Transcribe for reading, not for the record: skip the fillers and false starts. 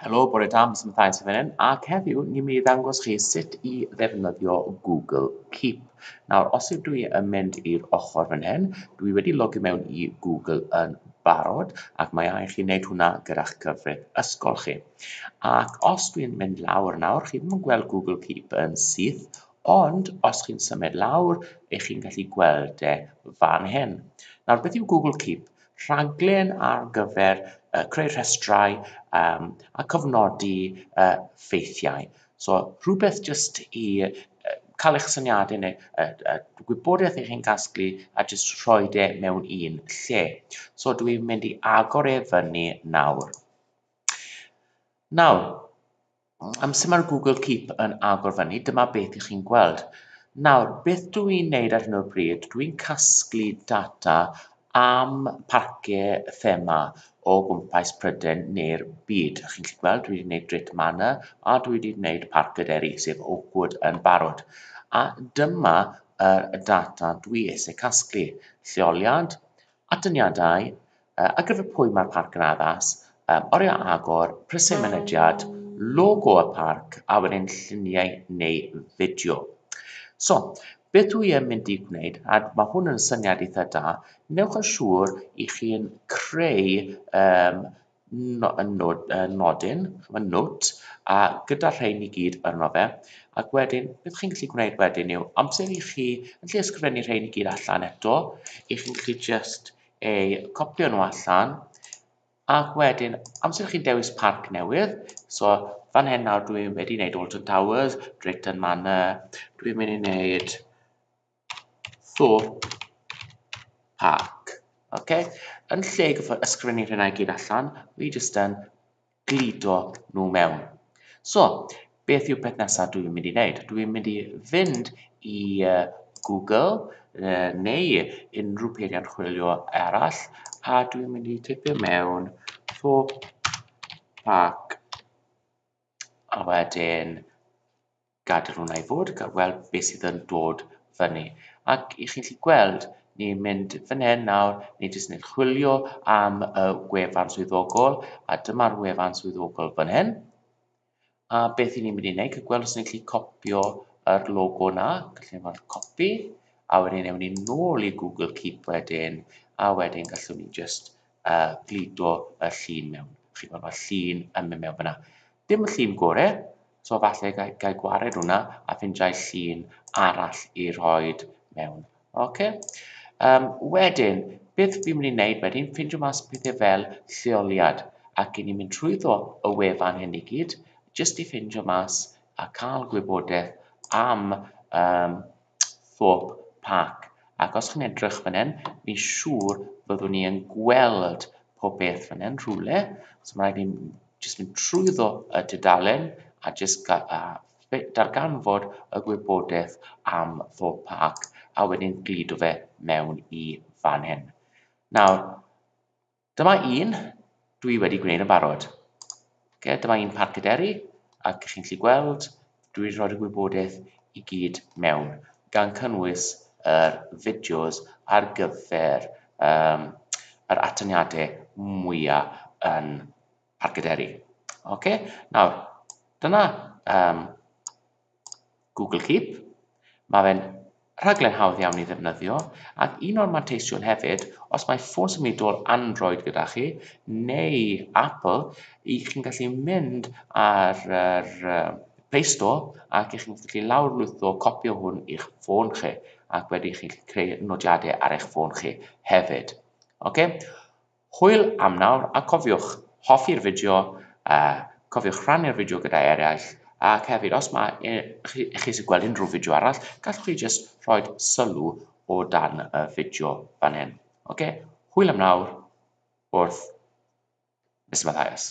Helo, bore da, Mr. Mathias fan hyn, ac heddiw ni'n mynd i ddangos chi sut i ddefnyddio Googlekeep. Nawr, os ydw i yn mynd i'r ochr fan hyn, dwi wedi logio mewn i Google yn barod, ac mae angen chi wneud hwnna gyda'ch cyfrif ysgol chi. Ac os dwi'n mynd lawr nawr, chi ddim yn gweld Googlekeep yn syth, ond os chi'n symud lawr, eich chi'n gallu gweld fan hyn. Nawr, beth yw Googlekeep? Rhaglen ar gyfer creu rhestrau a cofnodi ffeithiau. So, rhywbeth jyst i cael eich syniadau neu gwybodaeth eich chi'n casglu a jyst rhoi mewn un lle. So, dwi'n mynd i agor fyny nawr. Nawr, amser mae'r Googlekeep yn agor fyny, dyma beth ych chi'n gweld. Nawr, beth dwi'n wneud ar hyn o bryd? Dwi'n casglu data am parciau thema o gwmpas Prydain neu'r byd. Chi'n gallu gweld, dwi wedi gwneud Great Manor a dwi wedi gwneud Parc Wedi'i sef Oakwood yn barod. A dyma y data dwi eisiau casglu. Lleoliad, atyniadau, ar gyfer pwy mae'r parc yn addas, oriau agor, prysau mynediad, logo y parc, a wedyn lluniau neu fideo. So, beth dwi yn mynd i gwneud, a mae hwn yn syniad eitha da, newch yn siŵr i chi'n creu nodyn, note, a gyda rhain i gyd arno fe, ac wedyn, beth chi'n gallu gwneud wedyn yw, amser i chi, yn lle ysgrifennu rhain i gyd allan eto, i chi'n gallu just copio nhw allan, ac wedyn, amser chi'n dewis parc newydd, so fan hyn nawr dwi'n wedi gwneud Alton Towers, Drayton Manor, dwi'n mynd i wneud Thorpe Park. Okay? Yn lle ysgrifennu rhywun i gyd allan, fi jyst yn glido nhw mewn. So, beth yw'r peth nesaf dwi'n mynd i wneud? Dwi'n mynd i fynd i Google neu unrhyw peiriant chwilio arall, a dwi'n mynd i typio mewn Thorpe Park, a wedyn gadael hwnna i fod, gael weld beth sydd yn dod fyny. Ac i chi'n gallu gweld, ni'n mynd fan hyn nawr, ni'n jyst yn chwilio am y gwefan swyddogol, a dyma'r wefan swyddogol fan hyn. A beth ni'n mynd i wneud, cael gweld os ni'n gallu copio yr logo na, gallu gweld copi, a wedyn ewn ni nôl i Googlekeep wedyn, a wedyn gallwn ni just glido y llun mewn. Chi'n gweld mae'r llun yn mynd mewn fyna. Dim y llun gorau, so falle gael gwared hwnna a ffeindiau llun arall i roi mewn. Okay? Wedyn, beth fi'n mynd i wneud wedyn, ffeindio mas pethau fel lleoliad, ac i ni'n mynd trwyddo y wefan hyn i gyd, jyst i ffeindio mas a cael gwybodaeth am Thorpe Park. Ac os chi'n edrych fan hyn, fi'n siŵr byddwn ni yn gweld pob beth fan hyn rhywle. So mae rhaid ni'n jyst mynd trwyddo y dudalen a jyst darganfod y gwybodaeth am Thorpe Park a wedyn glido fe mewn i fan hyn. Nawr, dyma un dwi wedi gwneud yn barod. Dyma un Parc Wedi'i, ac chi'n gallu gweld, dwi wedi rhoi y gwybodaeth i gyd mewn, gan cynnwys yr fideos ar gyfer yr atyniadau mwyaf yn Parc Wedi'i. Nawr, dyna Googlekeep. Mae fe'n rhaglen hawdd iawn i ddefnyddio, ac un o'r manteision hefyd, os mae ffôn symudol Android gyda chi, neu Apple, chi'n gallu mynd ar Play Store, ac chi'n gallu lawrlwytho copio hwn i'ch ffôn chi, ac wedyn chi'n creu nodiadau ar eich ffôn chi hefyd. Hwyl am nawr, a cofiwch hoffi'r fideo, cofiwch rhannu'r fideo gyda eraill, ac hefyd, os chi eisiau gweld unrhyw fideo arall, gallwch chi jyst rhoi sylw o dan y fideo fan hyn. Hwyl am nawr, wrth Mr. Mathias.